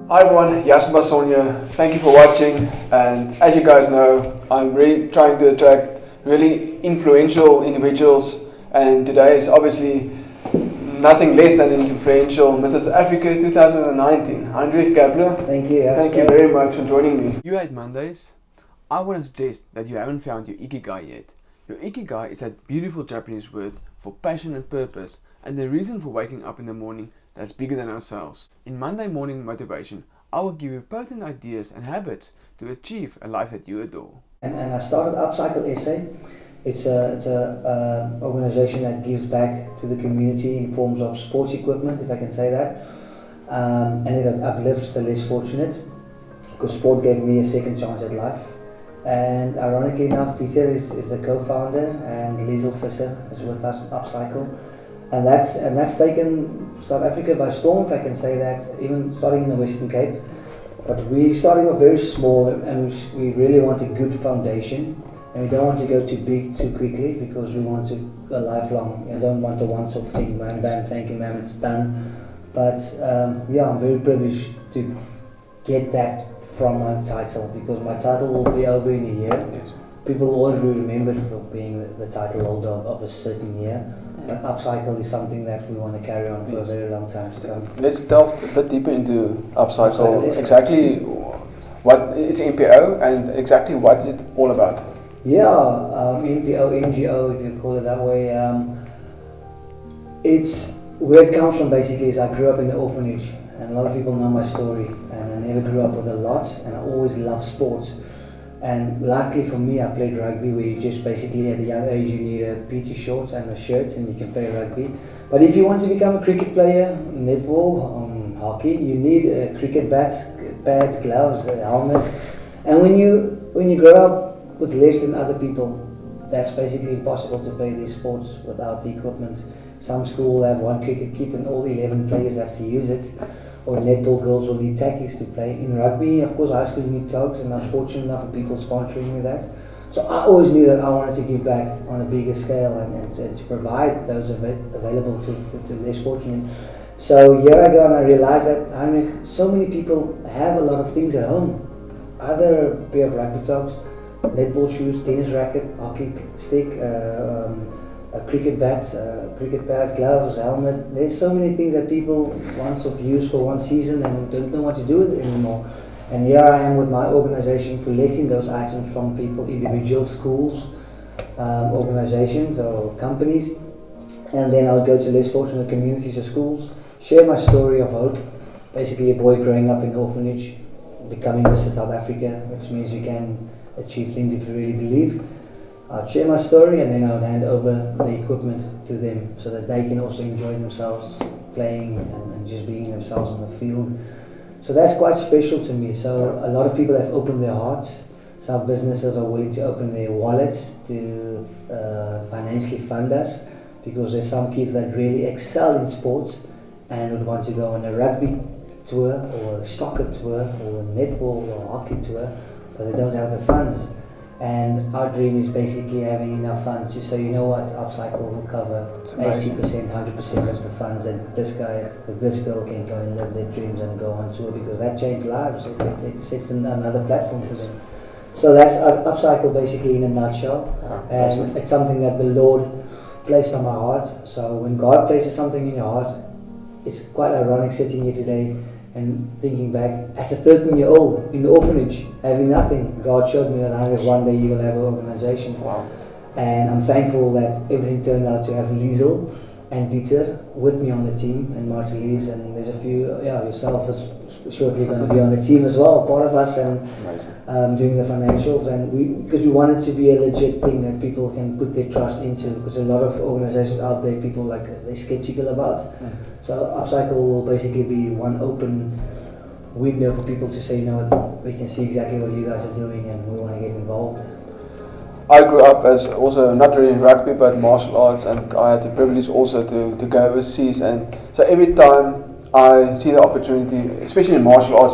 Hi everyone, Jasper Basson here. Thank you for watching, and as you guys know, I'm really trying to attract really influential individuals, and today is obviously nothing less than influential Mrs. Africa 2019. Dryk, Thank you. thank you very much for joining me. You hate Mondays? I want to suggest that you haven't found your ikigai yet. Your ikigai is that beautiful Japanese word for passion and purpose, and the reason for waking up in the morning that's bigger than ourselves. In Monday Morning Motivation, I will give you potent ideas and habits to achieve a life that you adore. And I started Upcycle SA. It's a organization that gives back to the community in forms of sports equipment, if I can say that, and it uplifts the less fortunate, because sport gave me a second chance at life. And ironically enough, Dieter is the co-founder, and Liesel Visser is with us at Upcycle. And that's taken South Africa by storm, if I can say that, even starting in the Western Cape. But we're starting off very small, and we really want a good foundation, and we don't want to go too big too quickly, because we want a lifelong. I don't want a once-off thing, man, bam, thank you, ma'am, it's done. But yeah, I'm very privileged to get that from my title, because my title will be over in a year. Yes. People will always be remembered for being the title holder of a certain year. But Upcycle is something that we want to carry on for a very long time to come. Let's delve a bit deeper into Upcycle. Upcycle, Exactly what it's NPO and exactly what is it all about? Yeah, NPO, NGO, if you call it that way. It's where it comes from. Basically, is I grew up in the orphanage, and a lot of people know my story. And I never grew up with a lot, and I always loved sports. And luckily for me, I played rugby, where you just basically at a young age you need a PT shorts and a shirt, and you can play rugby. But if you want to become a cricket player, netball, hockey, you need a cricket pads, gloves, a helmet. And when you grow up with less than other people, that's basically impossible to play these sports without the equipment. Some schools have one cricket kit and all 11 players have to use it. Or netball girls will need tackies to play. In rugby, of course, high school need togs, and I was fortunate enough for people sponsoring me that. So I always knew that I wanted to give back on a bigger scale and to provide those available to less fortunate. So a year ago, and I realized that so many people have a lot of things at home. Either a pair of rugby togs, netball shoes, tennis racket, hockey stick, a cricket bat, cricket pads, gloves, helmet. There's so many things that people once have used for one season and don't know what to do with it anymore. And here I am with my organization collecting those items from people, individuals, schools, organizations or companies. And then I would go to less fortunate communities or schools, share my story of hope. Basically a boy growing up in an orphanage, becoming Mr. South Africa, which means you can achieve things if you really believe. I'd share my story, and then I would hand over the equipment to them so that they can also enjoy themselves playing and just being themselves on the field. So that's quite special to me. So a lot of people have opened their hearts. Some businesses are willing to open their wallets to financially fund us, because there's some kids that really excel in sports and would want to go on a rugby tour or a soccer tour or a netball or a hockey tour, but they don't have the funds. And our dream is basically having enough funds just so you know what, Upcycle will cover 80%, 100% of the funds, and this guy or this girl can go and live their dreams and go on tour, because that changed lives. It sets another platform for them. So that's Upcycle basically in a nutshell. And awesome. It's something that the Lord placed on my heart. So when God places something in your heart, it's quite ironic sitting here today and thinking back, as a 13-year-old in the orphanage, having nothing, God showed me that one day you will have an organization. Wow. And I'm thankful that everything turned out to have Liesel and Dieter with me on the team, and Martelise, and there's a few, yourself is shortly going to be on the team as well, part of us, and doing the financials. And because we want it to be a legit thing that people can put their trust into, because a lot of organizations out there, people they're skeptical about. So Upcycle will basically be one open window for people to say, you know what, we can see exactly what you guys are doing and we want to get involved. I grew up as also not really in rugby but martial arts, and I had the privilege also to go overseas, and so every time I see the opportunity, especially in martial arts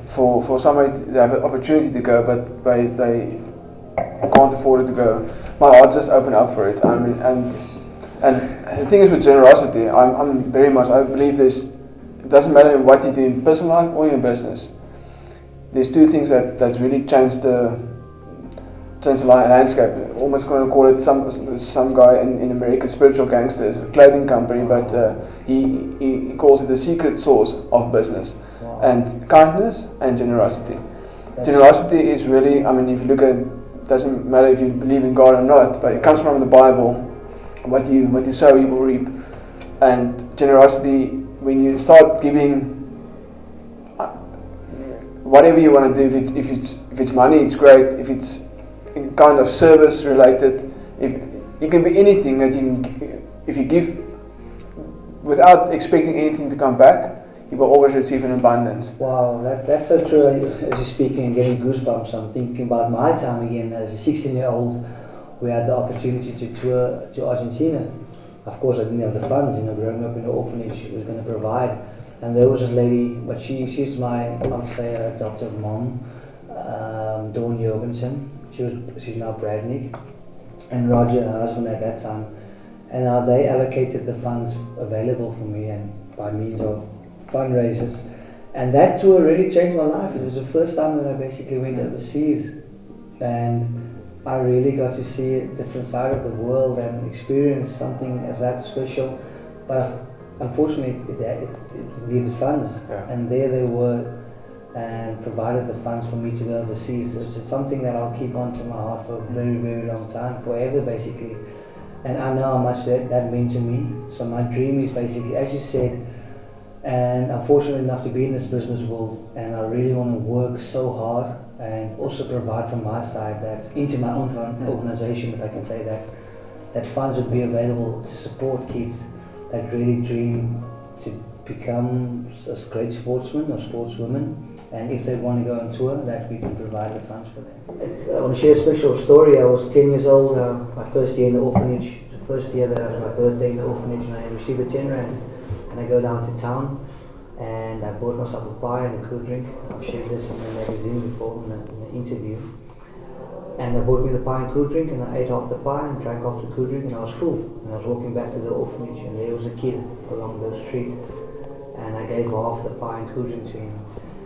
for somebody to have an opportunity to go but they can't afford it to go, my heart just opened up for it. I mean, and the thing is with generosity, I believe there's doesn't matter what you do in personal life or your business. There's two things that really changed the landscape. Almost going to call it some guy in America, spiritual gangsters, a clothing company, but he calls it the secret sauce of business. Wow. And kindness and generosity. Generosity is really, I mean, if you look at it, doesn't matter if you believe in God or not, but it comes from the Bible. What you sow, you will reap. And generosity, when you start giving whatever you want to do, if it's money, it's great. If it's in kind of service related, if it can be anything that if you give without expecting anything to come back, you will always receive in abundance. Wow, that's so true. As you're speaking and getting goosebumps, I'm thinking about my time again as a 16-year-old. We had the opportunity to tour to Argentina. Of course, I didn't have the funds, growing up in an orphanage, was going to provide. And there was this lady, but she's my, I'd say, adoptive mom, Dawn Jorgensen. She's now Bradnick, and Roger, her husband at that time. And they allocated the funds available for me, and by means of fundraisers. And that tour really changed my life. It was the first time that I basically went overseas, and I really got to see a different side of the world and experience something as that special. But unfortunately, it needed funds, and there they were, and provided the funds for me to go overseas. It's something that I'll keep on to my heart for a very, very long time, forever basically. And I know how much that meant to me. So my dream is basically, as you said, and I'm fortunate enough to be in this business world, and I really want to work so hard and also provide from my side that into my own organization, if I can say that funds would be available to support kids that really dream to become a great sportsman or sportswomen, and if they want to go on tour, that we can provide the funds for them. I want to share a special story. I was 10 years old, my first year in the orphanage, the first year that was my birthday in the orphanage, and I received a 10 rand, and I go down to town, and I bought myself a pie and a cool drink. I've shared this in the magazine before, in the interview. And I bought me the pie and cool drink, and I ate half the pie and drank half the cool drink, and I was full. And I was walking back to the orphanage, and there was a kid along the street, and I gave half the pie and cool drink to him.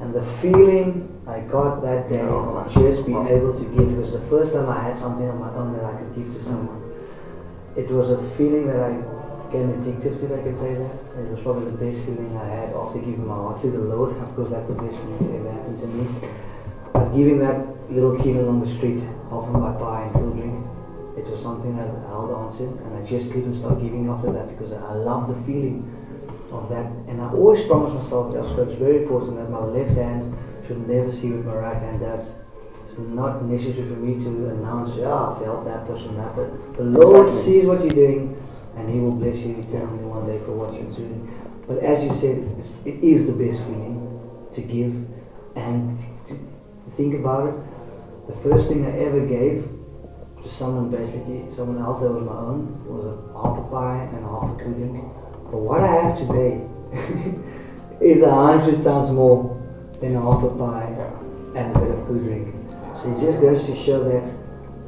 And the feeling I got that day of just being able to give, was the first time I had something on my own that I could give to someone. It was a feeling that I became addicted to, I can say that. It was probably the best feeling I had after giving my heart to the Lord. Of course, that's the best thing that ever happened to me. But giving that little kid along the street half of my pie and cool drink, it was something that I held on to, and I just couldn't stop giving after that, because I love the feeling of that. And I always promised myself, Jasper, it's very important that my left hand should never see what my right hand does. It's not necessary for me to announce, I've helped that person, that, but the Lord sees what you're doing, and He will bless you eternally one day for what you're doing. But as you said, it is the best feeling to give, and to think about it. The first thing I ever gave to someone, basically someone else that was my own, was half a pie and half a cool drink. But what I have today is 100 times more than half a pie and a bit of cool drink. So it just goes to show that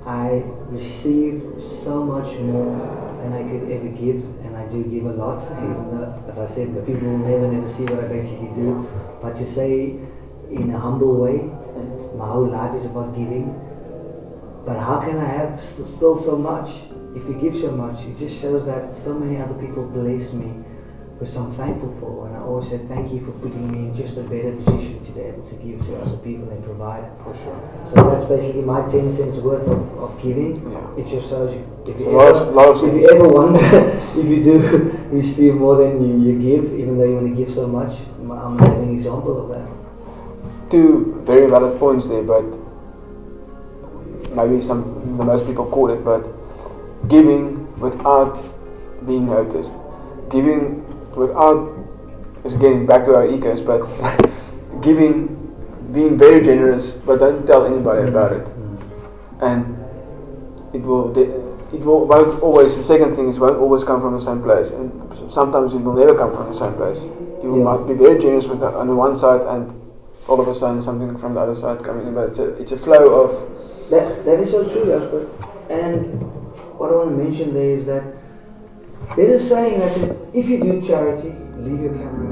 I receive so much more than I could ever give, and I do give a lot, even though, as I said, the people will never see what I basically do. But to say in a humble way, my whole life is about giving. But how can I have still so much? If you give so much, it just shows that so many other people bless me, which I'm thankful for. And I always say thank you for putting me in just a better position to be able to give to other people and provide. For sure. So that's basically my 10 cents worth of giving. Yeah. It just shows you. If you ever wonder if you do receive more than you give, even though you want to give so much, I'm a living example of that. Two very valid points there, but maybe the most people call it, but giving without being noticed, giving without, it's again back to our egos, but giving, being very generous, but don't tell anybody about it, and it won't always. The second thing is, it won't always come from the same place, and sometimes it will never come from the same place. You might be very generous with that on the one side, and all of a sudden something from the other side coming in, but it's a flow of. That is so true, Jasper. And what I want to mention there is that there's a saying that says, if you do charity, leave your camera.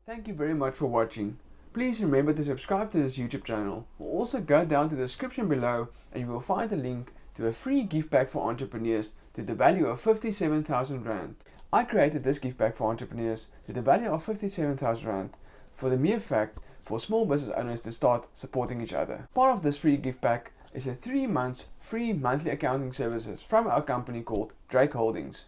Thank you very much for watching. Please remember to subscribe to this YouTube channel. Or also go down to the description below and you will find a link to a free gift bag for entrepreneurs to the value of 57,000 Rand. I created this gift bag for entrepreneurs to the value of 57,000 Rand for the mere fact for small business owners to start supporting each other. Part of this free gift bag is a 3 months free monthly accounting services from our company called Dryk Holdings.